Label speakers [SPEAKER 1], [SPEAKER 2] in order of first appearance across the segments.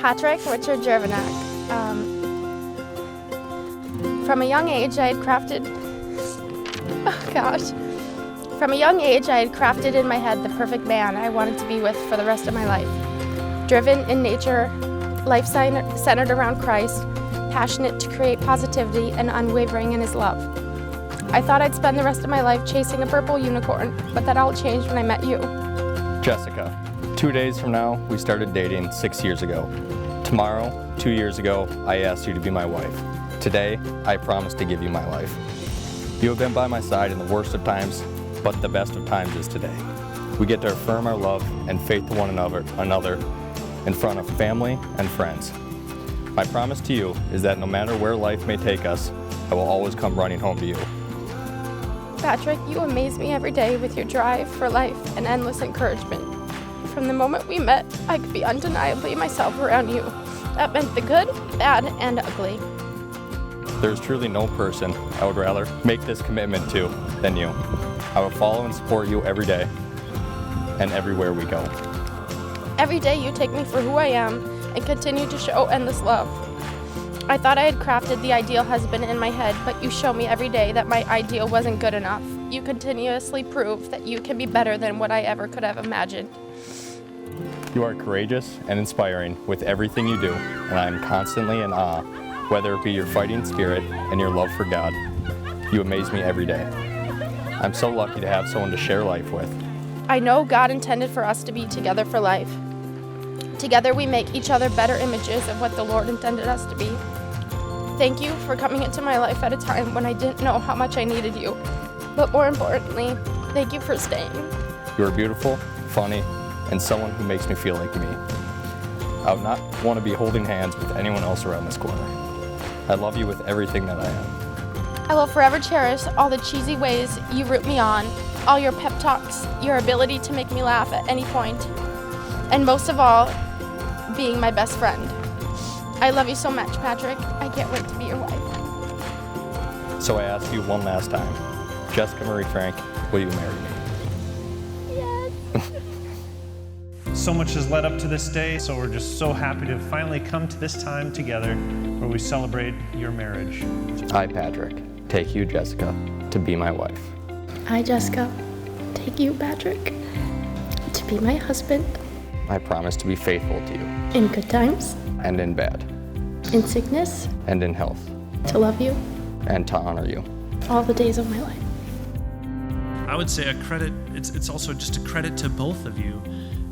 [SPEAKER 1] Patrick Richard Jervanak. From a young age, I had crafted in my head the perfect man I wanted to be with for the rest of my life. Driven in nature, life centered around Christ, passionate to create positivity, and unwavering in his love. I thought I'd spend the rest of my life chasing a purple unicorn, but that all changed when I met you.
[SPEAKER 2] Jessica, 2 days from now, we started dating 6 years ago. Tomorrow, 2 years ago, I asked you to be my wife. Today, I promise to give you my life. You have been by my side in the worst of times, but the best of times is today. We get to affirm our love and faith to one another in front of family and friends. My promise to you is that no matter where life may take us, I will always come running home to you.
[SPEAKER 1] Patrick, you amaze me every day with your drive for life and endless encouragement. From the moment we met, I could be undeniably myself around you. That meant the good, bad, and ugly.
[SPEAKER 2] There is truly no person I would rather make this commitment to than you. I will follow and support you every day and everywhere we go.
[SPEAKER 1] Every day you take me for who I am and continue to show endless love. I thought I had crafted the ideal husband in my head, but you show me every day that my ideal wasn't good enough. You continuously prove that you can be better than what I ever could have imagined.
[SPEAKER 2] You are courageous and inspiring with everything you do, and I am constantly in awe, whether it be your fighting spirit and your love for God. You amaze me every day. I'm so lucky to have someone to share life with.
[SPEAKER 1] I know God intended for us to be together for life. Together we make each other better images of what the Lord intended us to be. Thank you for coming into my life at a time when I didn't know how much I needed you. But more importantly, thank you for staying.
[SPEAKER 2] You are beautiful, funny, and someone who makes me feel like me. I would not want to be holding hands with anyone else around this corner. I love you with everything that I am.
[SPEAKER 1] I will forever cherish all the cheesy ways you root me on, all your pep talks, your ability to make me laugh at any point, and most of all, being my best friend. I love you so much, Patrick. I can't wait to be your wife.
[SPEAKER 2] So I ask you one last time, Jessica Marie Frank, will you marry me?
[SPEAKER 1] Yes.
[SPEAKER 3] So much has led up to this day, so we're just so happy to finally come to this time together where we celebrate your marriage.
[SPEAKER 2] I, Patrick, take you, Jessica, to be my wife.
[SPEAKER 1] I, Jessica, take you, Patrick, to be my husband.
[SPEAKER 2] I promise to be faithful to you.
[SPEAKER 1] In good times.
[SPEAKER 2] And in bad.
[SPEAKER 1] In sickness.
[SPEAKER 2] And in health.
[SPEAKER 1] To love you.
[SPEAKER 2] And to honor you.
[SPEAKER 1] All the days of my life.
[SPEAKER 3] I would say it's also just a credit to both of you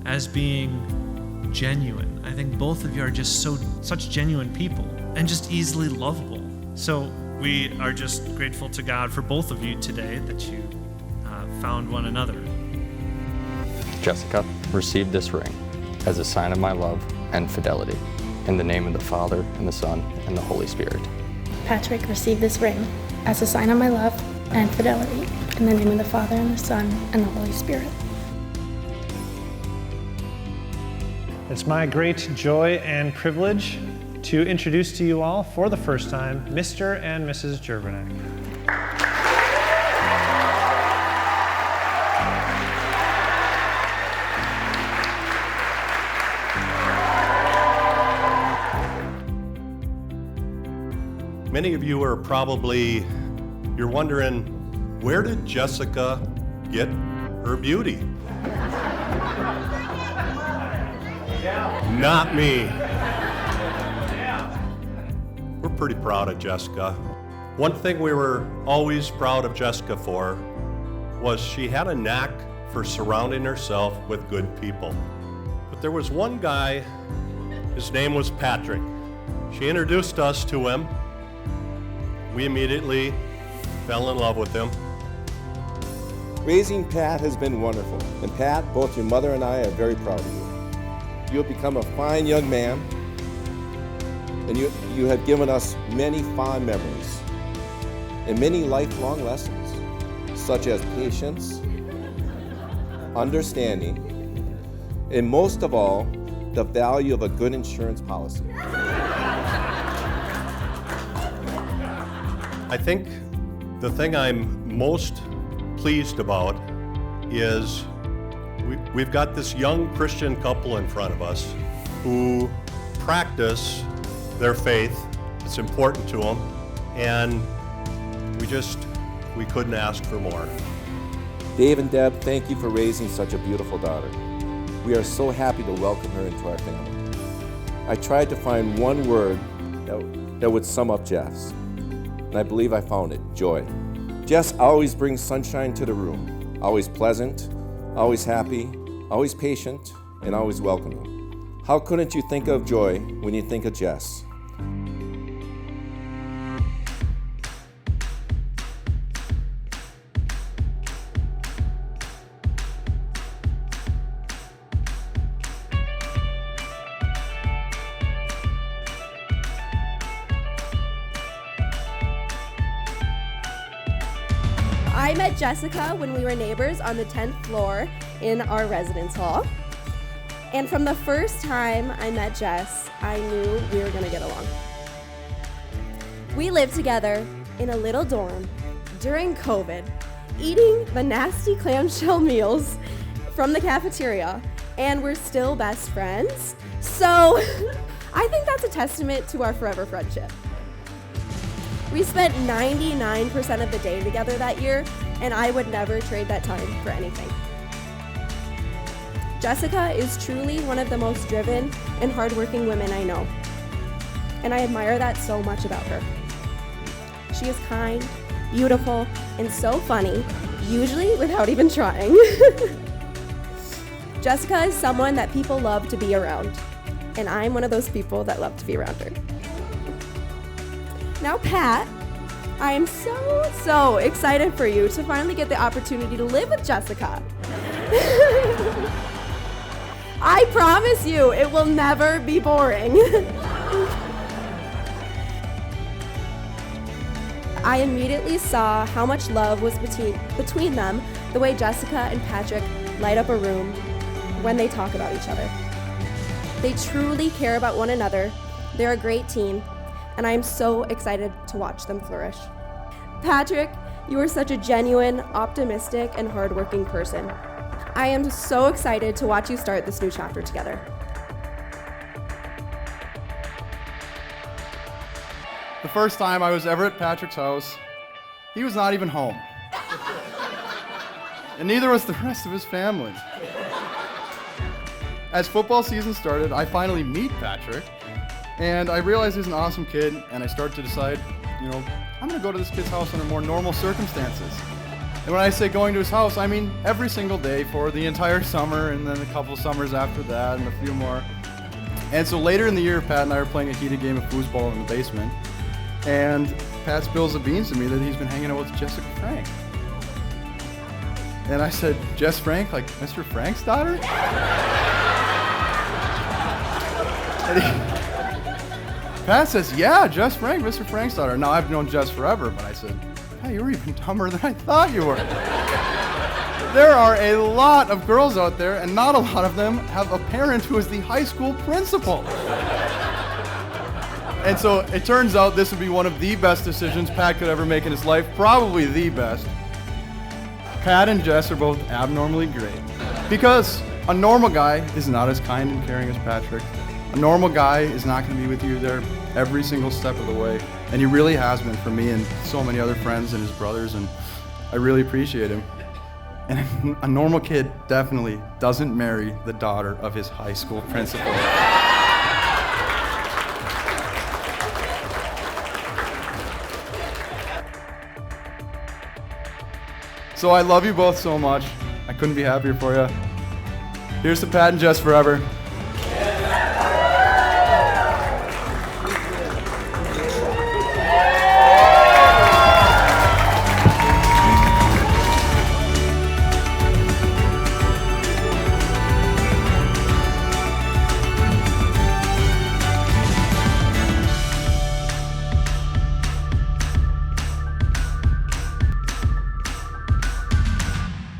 [SPEAKER 3] as being genuine. I think both of you are just such genuine people and just easily lovable. So we are just grateful to God for both of you today that you found one another.
[SPEAKER 2] Jessica, receive this ring as a sign of my love and fidelity. In the name of the Father, and the Son, and the Holy Spirit.
[SPEAKER 1] Patrick, receive this ring as a sign of my love and fidelity. In the name of the Father, and the Son, and the Holy Spirit.
[SPEAKER 3] It's my great joy and privilege to introduce to you all for the first time, Mr. and Mrs. Jervanak.
[SPEAKER 4] Many of you are you're wondering, where did Jessica get her beauty? Not me. We're pretty proud of Jessica. One thing we were always proud of Jessica for was she had a knack for surrounding herself with good people. But there was one guy, his name was Patrick. She introduced us to him. We immediately fell in love with him.
[SPEAKER 5] Raising Pat has been wonderful. And Pat, both your mother and I are very proud of you. You have become a fine young man, and you have given us many fond memories and many lifelong lessons, such as patience, understanding, and most of all, the value of a good insurance policy.
[SPEAKER 4] I think the thing I'm most pleased about is we've got this young Christian couple in front of us who practice their faith. It's important to them, and we couldn't ask for more.
[SPEAKER 5] Dave and Deb, thank you for raising such a beautiful daughter. We are so happy to welcome her into our family. I tried to find one word that would sum up Jess, and I believe I found it: joy. Jess always brings sunshine to the room, always pleasant, always happy, always patient, and always welcoming. How couldn't you think of joy when you think of Jess?
[SPEAKER 6] I met Jessica when we were neighbors on the 10th floor in our residence hall. And from the first time I met Jess, I knew we were gonna get along. We lived together in a little dorm during COVID, eating the nasty clamshell meals from the cafeteria, and we're still best friends. So I think that's a testament to our forever friendship. We spent 99% of the day together that year, and I would never trade that time for anything. Jessica is truly one of the most driven and hardworking women I know, and I admire that so much about her. She is kind, beautiful, and so funny, usually without even trying. Jessica is someone that people love to be around, and I'm one of those people that love to be around her. Now, Pat, I am so excited for you to finally get the opportunity to live with Jessica. I promise you, it will never be boring. I immediately saw how much love was between them, the way Jessica and Patrick light up a room when they talk about each other. They truly care about one another. They're a great team, and I am so excited to watch them flourish. Patrick, you are such a genuine, optimistic, and hardworking person. I am so excited to watch you start this new chapter together.
[SPEAKER 7] The first time I was ever at Patrick's house, he was not even home. And neither was the rest of his family. As football season started, I finally meet Patrick, and I realize he's an awesome kid, and I start to decide, I'm gonna go to this kid's house under more normal circumstances. And when I say going to his house, I mean every single day for the entire summer, and then a couple summers after that, and a few more. And so later in the year, Pat and I were playing a heated game of foosball in the basement, and Pat spills the beans to me that he's been hanging out with Jessica Frank. And I said, Jess Frank, like Mr. Frank's daughter? Pat says, yeah, Jess Frank, Mr. Frank's daughter. Now, I've known Jess forever, but I said, hey, you were even dumber than I thought you were. There are a lot of girls out there, and not a lot of them have a parent who is the high school principal. And so it turns out this would be one of the best decisions Pat could ever make in his life, probably the best. Pat and Jess are both abnormally great. Because a normal guy is not as kind and caring as Patrick. A normal guy is not going to be with you there every single step of the way. And he really has been for me and so many other friends and his brothers, and I really appreciate him. And a normal kid definitely doesn't marry the daughter of his high school principal. So I love you both so much. I couldn't be happier for you. Here's to Pat and Jess forever.